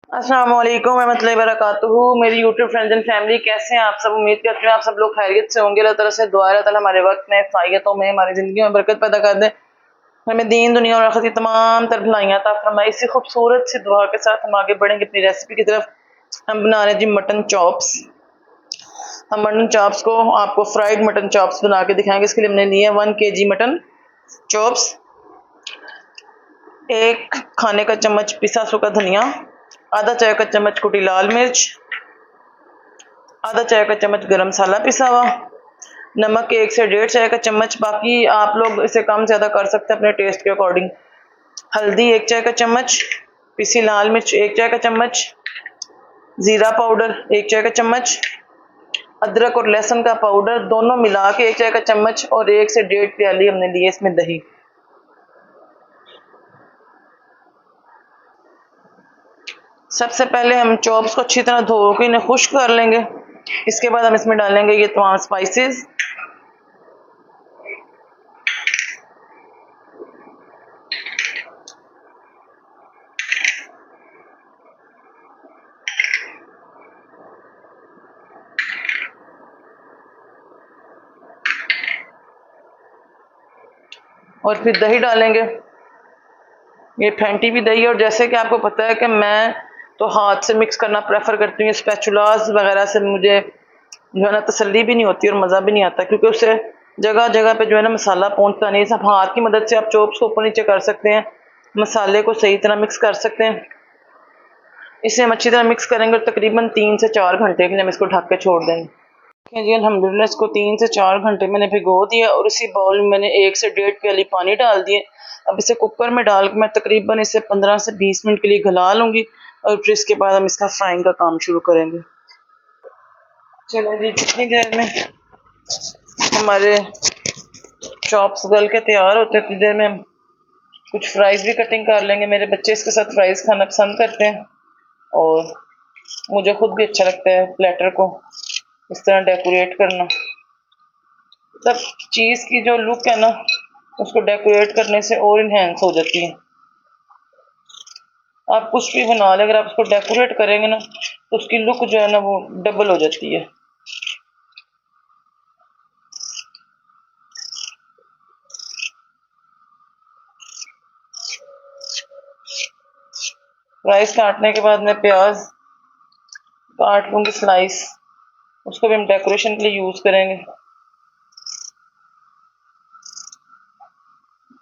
अस्सलाम वालेकुम रहमतुल्लाहि व बरकातुहू। मेरी यूट्यूब फ्रेंड्स एंड फैमिली कैसे हैं आप सब। उम्मीद करती हूँ आप सब लोग खैरियत से होंगे। अल्लाह ताला से दुआ है अल्लाह ताला हमारे वक्त में फ़ायतों में हमारी ज़िंदगी में बरकत पैदा कर दे, हमें दीन दुनिया और आखिरत की तमाम तरह भलाइयाँ अता फरमाए। इसी खूबसूरत सी दुआ के साथ हम आगे बढ़ेंगे अपनी रेसिपी की तरफ। हम बना रहे हैं जी मटन चॉप्स। हम मटन चॉप्स को आपको फ्राइड मटन चॉप्स बना के दिखाएंगे। इसके लिए हमने लिए 1 kg मटन चॉप्स, 1 खाने का चम्मच पिसा सूखा धनिया, आधा चाय का चम्मच कुटी लाल मिर्च, आधा चाय का चम्मच गरम मसाला पिसा हुआ, नमक 1 से 1.5 चाय का चम्मच, बाकी आप लोग इसे कम ज़्यादा कर सकते हैं अपने टेस्ट के अकॉर्डिंग। हल्दी 1 चाय का चम्मच, पिसी लाल मिर्च 1 चाय का चम्मच, ज़ीरा पाउडर 1 चाय का चम्मच, अदरक और लहसुन का पाउडर दोनों मिला के 1 चाय का चम्मच, और 1 से 1.5 प्याली हमने लिए इसमें दही। सबसे पहले हम चॉप्स को अच्छी तरह धो के इन्हें खुश्क कर लेंगे। इसके बाद हम इसमें डालेंगे ये तमाम स्पाइसेस। और फिर दही डालेंगे, ये फेंटी हुई दही। और जैसे कि आपको पता है कि मैं तो हाथ से मिक्स करना प्रेफर करती हूँ, स्पैचुलास वगैरह से मुझे जो है ना तसल्ली भी नहीं होती और मज़ा भी नहीं आता, क्योंकि उससे जगह जगह पे जो है ना मसाला पहुंचता नहीं। सब हाथ की मदद से आप चॉप्स को ऊपर नीचे कर सकते हैं, मसाले को सही तरह मिक्स कर सकते हैं। इसे हम अच्छी तरह मिक्स करेंगे और तकरीबन 3 से 4 घंटे के लिए हम इसको ढक के छोड़ देंगे। देखिए जी अल्हम्दुलिल्लाह इसको 3 से 4 घंटे मैंने भिगो दिया, और इसी बाउल में मैंने 1 से 1.5 प्याली पानी डाल दिए। अब इसे कुकर में डाल के मैं तकरीबन इसे 15 से 20 मिनट के लिए गला लूँगी, और फिर इसके बाद हम इसका फ्राइंग का काम शुरू करेंगे। चलो जी, जितनी देर में हमारे चॉप्स गल के तैयार होते हैं उतनी देर में हम कुछ फ्राइज़ भी कटिंग कर लेंगे। मेरे बच्चे इसके साथ फ्राइज़ खाना पसंद करते हैं, और मुझे खुद भी अच्छा लगता है प्लेटर को इस तरह डेकोरेट करना। तब चीज़ की जो लुक है ना उसको डेकोरेट करने से और इन्हेंस हो जाती है। आप कुछ भी बना लें, अगर आप उसको डेकोरेट करेंगे ना तो उसकी लुक जो है ना वो डबल हो जाती है। राइस काटने के बाद मैं प्याज काट लूँगी स्लाइस, उसको भी हम डेकोरेशन के लिए यूज़ करेंगे।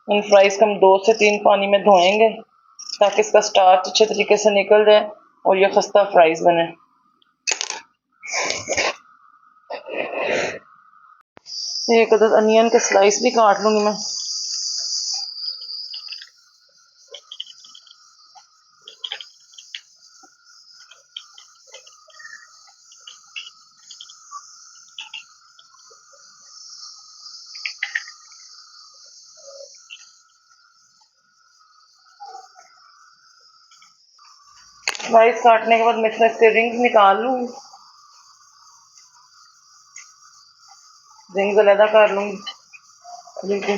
इन फ्राइज़ को हम 2 से 3 पानी में धोएंगे ताकि इसका स्टार्च अच्छे तरीके से निकल जाए और ये खस्ता फ्राइज़ बने। एक अदद अनियन के स्लाइस भी काट लूँगी मैं। स्लाइस काटने के बाद मैं इसमें से रिंग्स निकाल लूँगी, रिंग्स अलग कर लूँगी बिल्कुल।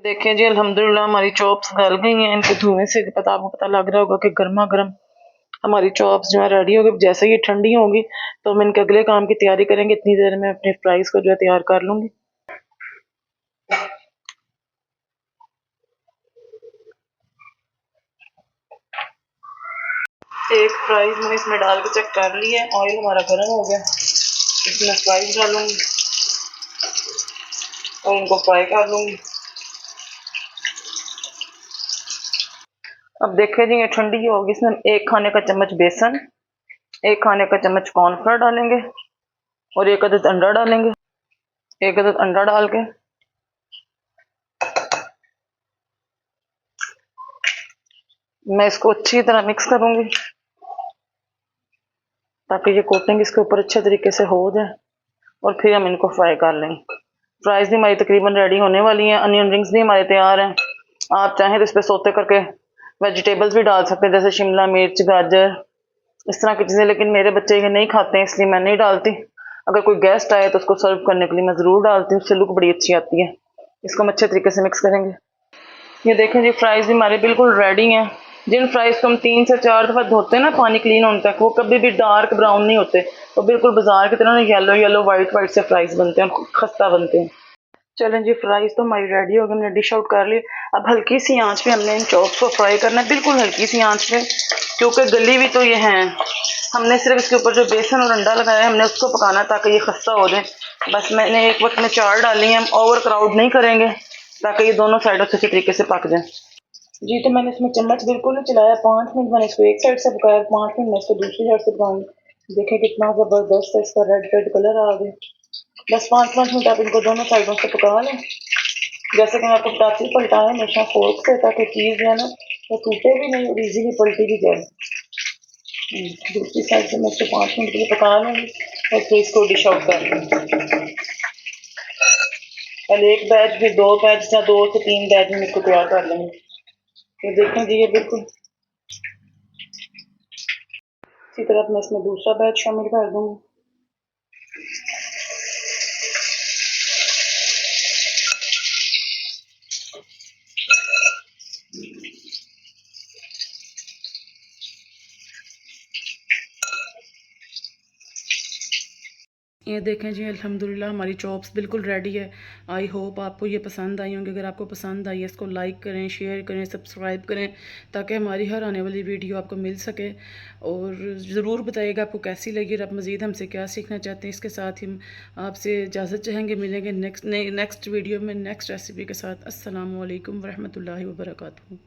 देखें जी अल्हम्दुलिल्लाह हमारी चॉप्स गल गई हैं। इनके धुएं से आपको पता लग रहा होगा कि गर्मा गर्म हमारी चॉप्स जो है रेडी हो गई। जैसे ही ठंडी होगी तो हम इनके अगले काम की तैयारी करेंगे। इतनी देर में अपने फ्राइज़ को जो है तैयार कर लूँगी। एक फ्राइज़ मैंने इसमें डाल के चेक कर ली है, ऑयल हमारा गर्म हो गया। इसमें फ्राइज़ डालूँगी और इनको फ्राई कर लूँगी। अब देखें जी ये ठंडी होगी, इसमें 1 खाने का चम्मच बेसन, 1 खाने का चम्मच कॉर्नफ्लोर डालेंगे, और 1 अदद अंडा डालेंगे। 1 अदद अंडा डाल के मैं इसको अच्छी तरह मिक्स करूँगी ताकि ये कोटिंग इसके ऊपर अच्छे तरीके से हो जाए, और फिर हम इनको फ्राई कर लेंगे। फ्राइज़ भी हमारी तकरीबन रेडी होने वाली हैं। अनियन रिंग्स भी हमारे तैयार हैं। आप चाहें तो इस पर सोते करके वेजिटेबल्स भी डाल सकते हैं, जैसे शिमला मिर्च, गाजर, इस तरह की चीज़ें, लेकिन मेरे बच्चे ये नहीं खाते हैं इसलिए मैं नहीं डालती। अगर कोई गेस्ट आए तो उसको सर्व करने के लिए मैं ज़रूर डालती हूँ, उससे लुक बड़ी अच्छी आती है। इसको हम अच्छे तरीके से मिक्स करेंगे। ये देखें जी, फ्राइज़ भी हमारे बिल्कुल रेडी हैं। जिन फ्राइज़ को हम 3 से 4 दफ़ा धोते हैं ना पानी क्लीन होने तक, वो कभी भी डार्क ब्राउन नहीं होते। वो बिल्कुल बाजार की तरह ना येलो येलो वाइट वाइट से फ्राइज़ बनते हैं और खस्ता बनते हैं। चलें जी, फ्राइज़ तो हमारी रेडी हो गई, हमने डिश आउट कर ली। अब हल्की सी आंच पे हमने इन चॉप्स को फ्राई करना है, बिल्कुल हल्की सी आंच पे, क्योंकि गली भी तो ये हैं। हमने सिर्फ इसके ऊपर जो बेसन और अंडा लगाया है हमने उसको पकाना है ताकि ये खस्ता हो जाए। बस मैंने एक वक्त में 4 डाली हैं, हम ओवर क्राउड नहीं करेंगे ताकि ये दोनों साइडों से अच्छे तरीके से पक जाए। जी, तो मैंने इसमें चम्मच बिल्कुल नहीं चलाया, 5 मिनट मैंने इसको एक साइड से पकाया, 5 मिनट मैं इसको दूसरी साइड से पकाऊंगी। देखें कितना ज़बरदस्त है, इसका रेड रेड कलर आ गया। बस 5-5 मिनट आप इनको दोनों साइडों से पका लें। जैसे कि मैं आपको बताती हूँ, पलटाएं हमेशा फोर्क से ताकि चीज़ जो है ना वो टूटे भी नहीं और इजीली पलटी भी जाए। दूसरी साइड से मैं इसको 5 मिनट के लिए पका लूँगी और फिर इसको डिश आउट कर लूँगी। पहले एक बैच, फिर 2 बैच या 2 से 3 बैच में इसको तैयार कर लेंगे। तो देखें जी, ये बिल्कुल इसी तरह मैं इसमें दूसरा बैच शामिल कर दूँगी। ये देखें जी, अल्हम्दुलिल्लाह हमारी चॉप्स बिल्कुल रेडी है। आई होप आपको ये पसंद आई होंगी। अगर आपको पसंद आई है इसको लाइक करें, शेयर करें, सब्सक्राइब करें ताकि हमारी हर आने वाली वीडियो आपको मिल सके। और ज़रूर बताइएगा आपको कैसी लगी और आप मज़ीद हमसे क्या सीखना चाहते हैं। इसके साथ ही हम आपसे इजाज़त चाहेंगे, मिलेंगे नेक्स्ट वीडियो में नेक्स्ट रेसिपी के साथ। अस्सलामु अलैकुम वरहमतुल्लाहि वबरकातुहू।